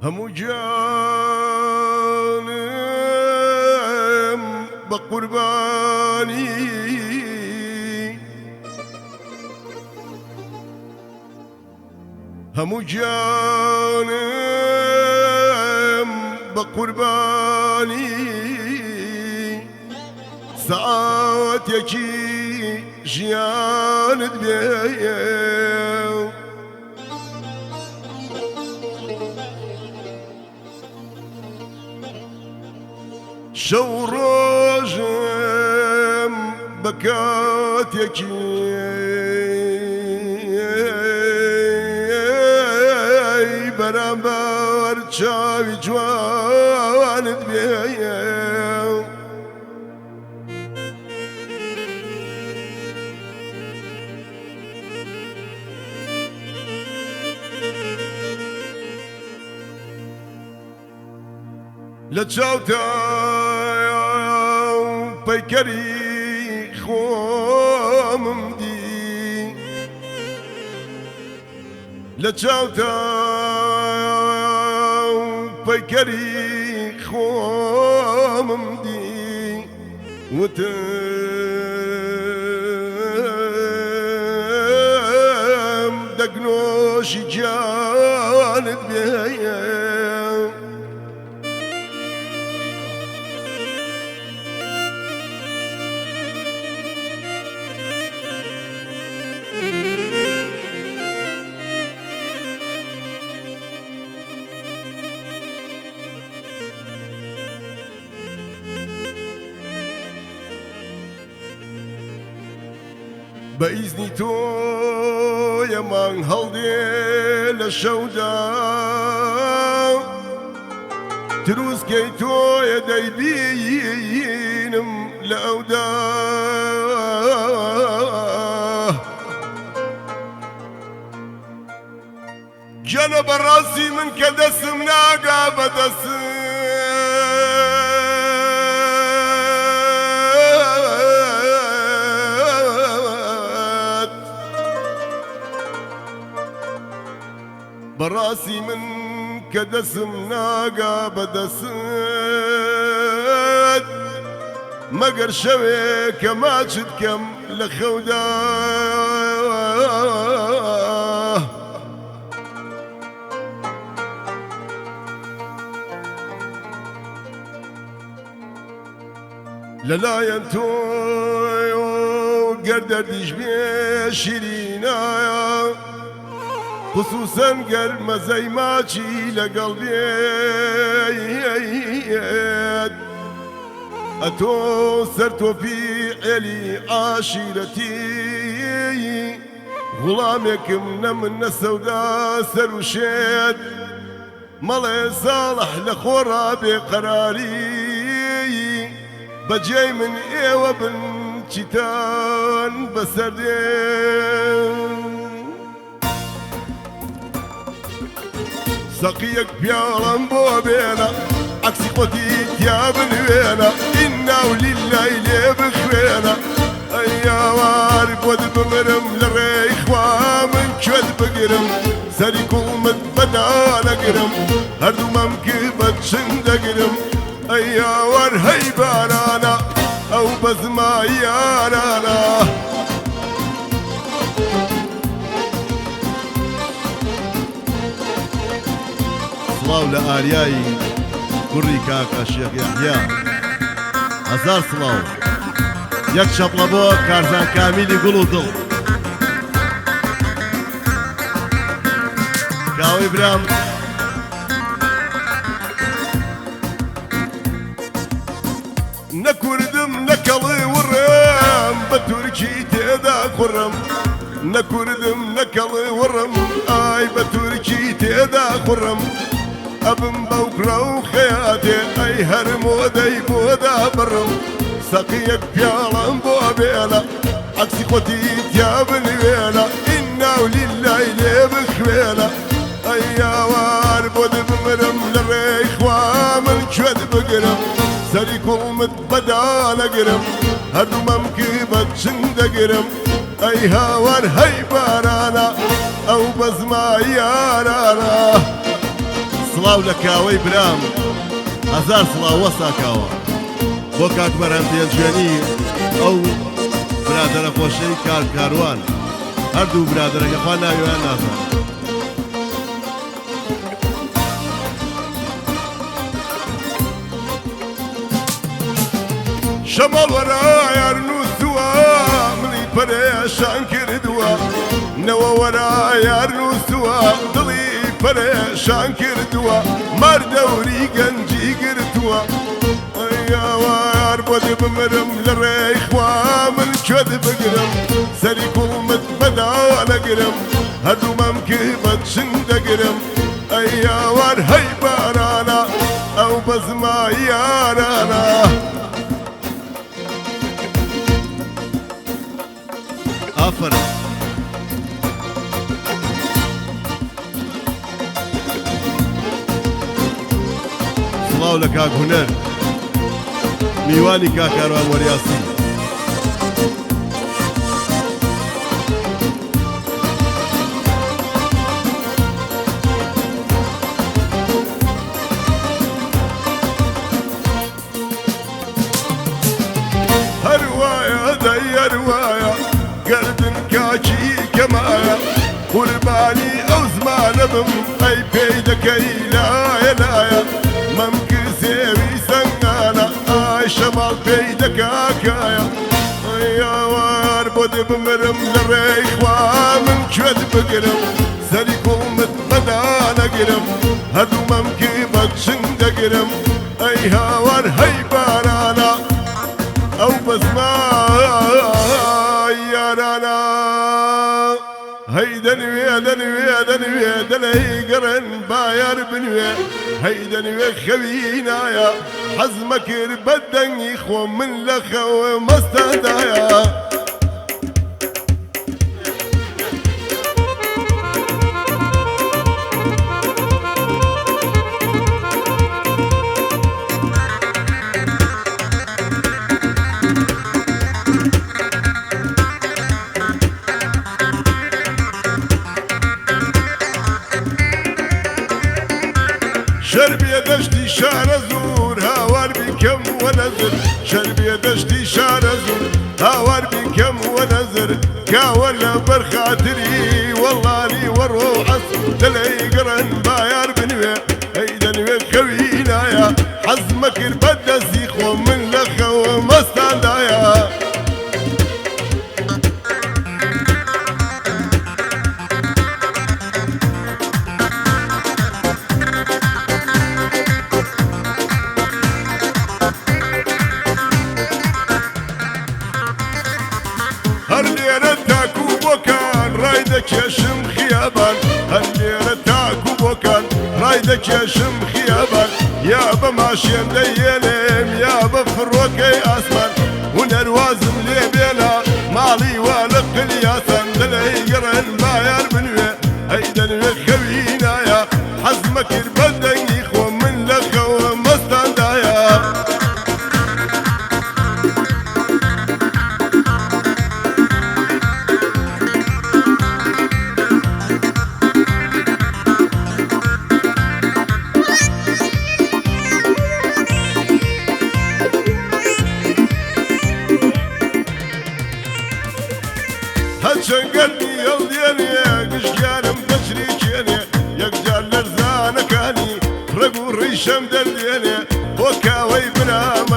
همو جانم بقرباني همو جانم بقرباني ساعات يكي جيان دبيو شو روجم بكات يكي برامبر چاوی جوان دبیو لچاوتا پیکری خوامم دی لچاوتا پیکری خوامم دی وتم دقنوشي جانت بيا بإذن تو يا من هالدي للشودا تروس كي تو يا دايبينم لأودا جنب راسي من كدسم ناقا بدسم براسي من كدسم ناقا بدسد مقر شوي كما كم لخودا للا ينتوي قردر ديجبي شيرينا خصوصاً قرم زي ماشي لقلبي أتو سرتو في علي عاشرتي غلامك من السوداء سروشيد مالي صالح لخورا بقراري بجاي من ايوة بنتشتان بسردين سقيك بيالم بوبينا عكسي قوتي تياب الوينا إنا ولله اللي بخوينا أيا وارب ود بمرم لريخ ومن شود بقرم سري كل مدبدا لقرم هردو ممكبت شند قرم أيا وار هيبارانا أو بزما يارانا سڵاو لە ئاریایی کوڕی کاکە شێخ یەحیا هەزار سڵاو یەک شەپڵە بۆ کارزان کامیلی گوڵ و دڵ کاوەی برام نەکوردم نەکەڵی وڕم بە تورکی تێدا کوڕم نەکوردم نەکەڵی وڕم ئای بە تورکی تێدا کوڕم أبن بوكرو خياتي أي هرمودي بودا برم سقيك بيالم بوبيلا عكسي خوتي تيابن ويلا إنا ولله لي بخويلا أي وار بود بمرم لريخ وامن شود بقرم سري كل متبدا لقرم هردو ممكبت شند قرم أي هاور هاي بارانا أو بزما يارانا سڵاو لە کاوەی برام هەزار سڵاو وەسا کاوە بۆ کاک بەرهەم پێنجوێنی ئەو برادەرە خۆشەی کارکاروان هەردوو برادەرەکە خوا ناویان نازانم شەمەڵ وەرە یارنووسووە منی پەرێشان کردووە نەوە وەرە یارنووسووە دڵی پەرێشان کردووە مەردەوری گەنجی گرتووە ئەیاوار بۆ بمرم لە ڕێی خوا من کوێت بگرم سەری کوڵمت بەداوەگرم هەردوومەم کرد بە چن دەگرم ئەیاوار هەی بارانە ئەو بەزما یارانە ئافرە سڵاو لە کاک هونەر میوانی کاکاروان وەریاسی هەروایە دەی هەروایە گەردن کاکی کەمایە قوربانی ئەو زمانە بم ئەی پێی دەکەی لایە لایە مەم کرد سێوی سەنگانە ئای شەماڵ پێی دەکاکایە ئەیاوار بۆ بمرم لە ڕێی خوا من کوێت بگرم سەری کوڵمت بەدانەگرم هەردوومەم کرد بە چن دەگرم ئەی هاوار هەی بارانە ئەو بەزما یارانە هەی دەنوێ دەنوێ دەنوێ دەلەی گەڕن بایار بنوێ هەی دەنوێ خەوی نایە حەزمە کرد بە دەنگی خۆ من لە خەوە مەستەدایە شەربیە دەشتی شارە زوور هاوار بیکەم وەنەزر شەربیە دەشتی شارە زوور هاوار بیکەم وەنەزر کاوە لە بەرخاتری وەڵانی وەڕۆ عەس دەلەی گەڕن بایار بنوێ ئەی دەنوێ خەوی نایە حەزمە کرد بە دەستی خۆ من لە خەوە مەستاندایە هەر لێرە تاکو بۆکان ڕای دەکێشم خیابان هەر لێرە تاکو بۆکان ڕای دەکێشم خیابان یا بە ماشێن دەیێنێم یا بە فڕۆکەی ئاسمان هونەروازم لێ بێنە ماڵی وا لە قلیاسان دەلەی گەڕن بایار بنوێ ئەی دەنوێ خەوی نایە حەزمە کرد بە دەنگی خۆ من لە خەوە مەستاندایە هەرچەنگەرنی هەڵدێنێ گشتیانم دەچری کێنێ یەکجار لەرزانەکانی ڕەگ و ڕیشەم دەردێنێ بۆ کاوەی برام